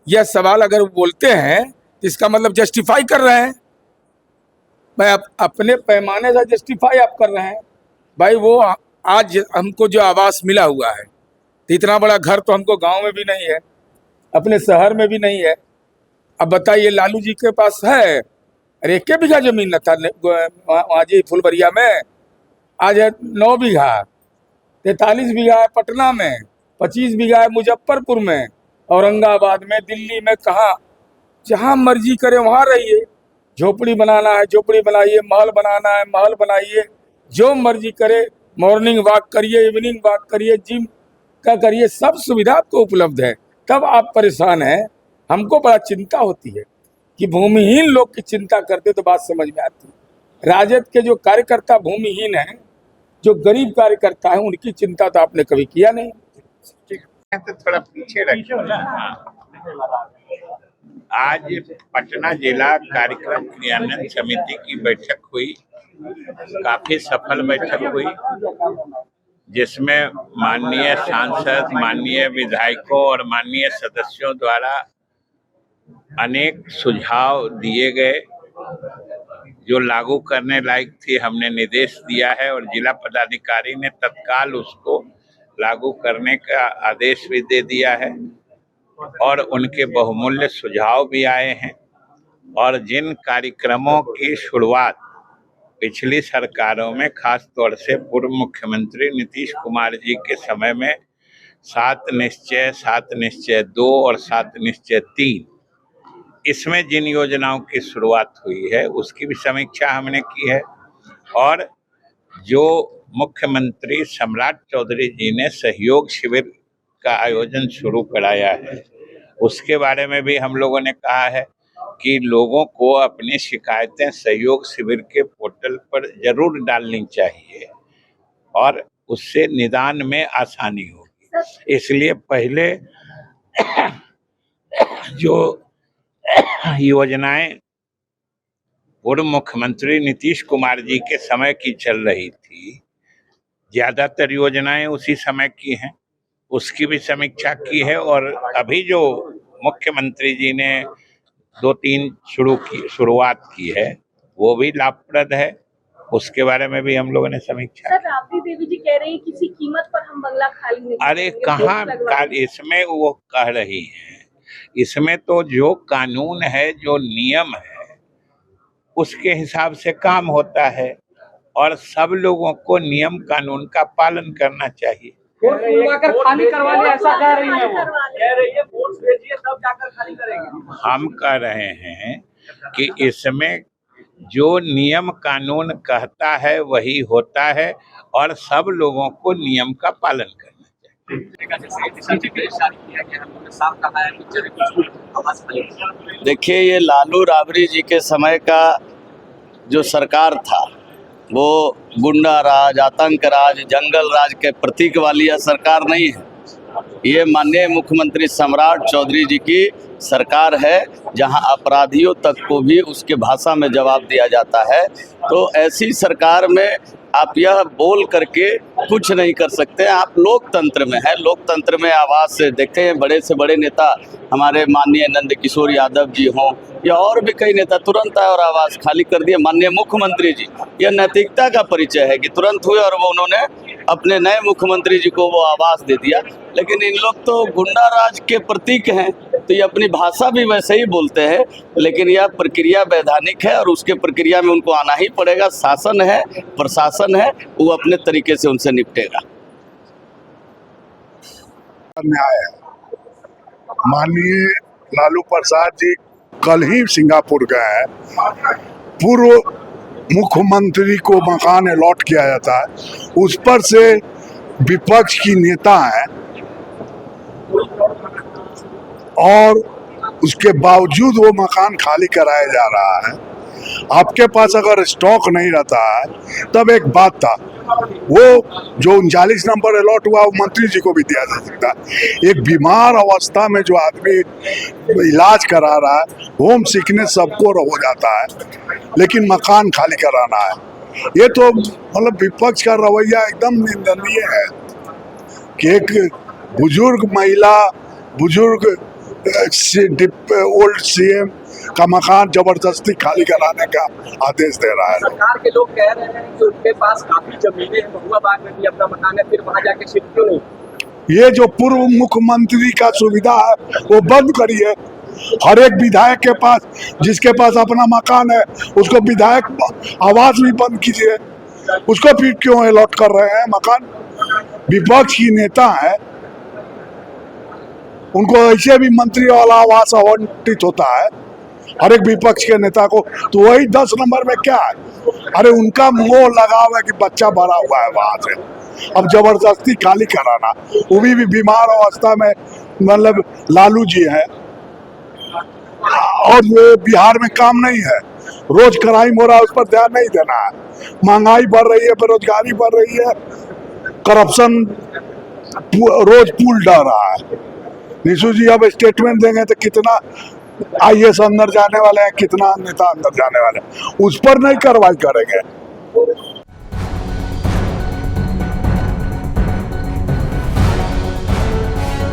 यह सवाल अगर बोलते हैं तो इसका मतलब जस्टिफाई कर रहे हैं। भाई अपने पैमाने से जस्टिफाई आप कर रहे हैं। भाई वो आज हमको जो आवास मिला हुआ है, तो इतना बड़ा घर तो हमको गांव में भी नहीं है, अपने शहर में भी नहीं है। अब बताइए, लालू जी के पास है, अरे 1 बीघा जमीन न था वहाँ जी फुलबरिया में, आज है 9 बीघा, 43 बीघा है पटना में, 25 बीघा है मुजफ्फरपुर में, औरंगाबाद में, दिल्ली में, कहाँ जहाँ मर्जी करे वहाँ रहिए। झोपड़ी बनाना है झोपड़ी बनाइए, महल बनाना है महल बनाइए, जो मर्जी करे, मॉर्निंग वॉक करिए, इवनिंग वॉक करिए, जिम का करिए, सब सुविधा आपको उपलब्ध है। तब आप परेशान हैं। हमको बड़ा चिंता होती है कि भूमिहीन लोग की चिंता करते तो बात समझ में आती है। राजद के जो कार्यकर्ता भूमिहीन हैं, जो गरीब कार्यकर्ता है, उनकी चिंता तो आपने कभी किया नहीं। तो थोड़ा पीछे रखिए। आज पटना जिला कार्यक्रम क्रियान्वयन समिति की बैठक हुई, काफी सफल बैठक हुई, जिसमें माननीय सांसद, माननीय विधायकों और माननीय सदस्यों द्वारा अनेक सुझाव दिए गए, जो लागू करने लायक थी। हमने निर्देश दिया है और जिला पदाधिकारी ने तत्काल उसको लागू करने का आदेश भी दे दिया है और उनके बहुमूल्य सुझाव भी आए हैं। और जिन कार्यक्रमों की शुरुआत पिछली सरकारों में, खास तौर से पूर्व मुख्यमंत्री नीतीश कुमार जी के समय में 7 निश्चय, 7 निश्चय 2 और 7 निश्चय 3, इसमें जिन योजनाओं की शुरुआत हुई है उसकी भी समीक्षा हमने की है। और जो मुख्यमंत्री सम्राट चौधरी जी ने सहयोग शिविर का आयोजन शुरू कराया है, उसके बारे में भी हम लोगों ने कहा है कि लोगों को अपनी शिकायतें सहयोग शिविर के पोर्टल पर जरूर डालनी चाहिए और उससे निदान में आसानी होगी। इसलिए पहले जो योजनाएं पूर्व मुख्यमंत्री नीतीश कुमार जी के समय की चल रही थी, ज्यादातर योजनाएं उसी समय की हैं, उसकी भी समीक्षा की है। और अभी जो मुख्यमंत्री जी ने 2-3 शुरुआत की है वो भी लाभप्रद है, उसके बारे में भी हम लोगों ने समीक्षा। सर, राबड़ी देवी जी कह रही है किसी कीमत पर हम बंगला खाली नहीं करेंगे। अरे कहाँ इसमें वो कह रही है, इसमें तो जो कानून है, जो नियम है, उसके हिसाब से काम होता है और सब लोगों को नियम कानून का पालन करना चाहिए। खाली करवा ले, ऐसा कह रही है वो। कह रही है वोट भेजिए तब जाकर खाली करेंगे। हम कह रहे हैं कि इसमें जो नियम कानून कहता है वही होता है और सब लोगों को नियम का पालन करना चाहिए। देखिए, ये लालू राबड़ी जी के समय का जो सरकार था वो गुंडा राज, आतंक राज, जंगल राज के प्रतीक वाली यह सरकार नहीं है। ये माननीय मुख्यमंत्री सम्राट चौधरी जी की सरकार है, जहां अपराधियों तक को भी उसके भाषा में जवाब दिया जाता है। तो ऐसी सरकार में आप यह बोल करके कुछ नहीं कर सकते। आप लोकतंत्र में हैं, लोकतंत्र में आवाज़ से देखते हैं। बड़े से बड़े नेता हमारे माननीय नंद किशोर यादव जी हों या और भी कई नेता तुरंत आए और आवाज़ खाली कर दिए। माननीय मुख्यमंत्री जी, यह नैतिकता का परिचय है कि तुरंत हुए और वो उन्होंने अपने नए मुख्यमंत्री जी को वो आवाज़ दे दिया। लेकिन इन लोग तो गुंडा राज के प्रतीक हैं, तो ये अपनी भाषा भी वैसे ही बोलते हैं। लेकिन यह प्रक्रिया वैधानिक है और उसके प्रक्रिया में उनको आना ही पड़ेगा। शासन है, प्रशासन है, वो अपने तरीके से उनसे निपटेगा। माननीय लालू प्रसाद जी कल ही सिंगापुर गए हैं। पूर्व मुख्यमंत्री को मकान अलॉट किया जाता है, उस पर से विपक्ष की नेता है और उसके बावजूद वो मकान खाली कराया जा रहा है। आपके पास अगर स्टॉक नहीं रहता है, तब एक बात था, वो जो 39 नंबर अलॉट हुआ वो मंत्री जी को भी दिया जा सकता है। एक बीमार अवस्था में जो आदमी इलाज करा रहा है, होम सिकनेस सबको हो जाता है, लेकिन मकान खाली कराना है, ये तो मतलब विपक्ष का रवैया एकदम निंदनीय है कि एक बुजुर्ग महिला, बुजुर्ग ओल्ड सीएम का मकान जबरदस्ती खाली कराने का आदेश दे रहा है। सरकार के लोग कह रहे हैं कि उनके पास काफी जमीनें हैं, महुआ बाग में भी अपना मकान है, फिर वहां जाके शिफ्ट क्यों नहीं? ये जो पूर्व मुख्यमंत्री का सुविधा है वो बंद करिए। हर एक विधायक के पास, जिसके पास अपना मकान है, उसको विधायक आवास भी बंद कीजिए। उसको फिर क्यों अलॉट कर रहे हैं मकान? विपक्ष की नेता है, उनको ऐसे भी मंत्री वाला आवास आवंटित होता है हर एक विपक्ष के नेता को, तो वही 10 नंबर में क्या है? अरे उनका मोह लगा हुआ है कि बच्चा भरा हुआ है वहां से, अब जबरदस्ती खाली कराना, वो भी बीमार अवस्था में, मतलब लालू जी है, और ये बिहार में काम नहीं है, रोज क्राइम हो रहा है, उस पर ध्यान नहीं देना है। महंगाई बढ़ रही है, बेरोजगारी बढ़ रही है, करप्शन रोज पुल डा रहा है। निशु जी अब स्टेटमेंट देंगे तो कितना आईएएस अंदर जाने वाले हैं, कितना नेता अंदर जाने वाले हैं, उस पर नहीं कार्रवाई करेंगे।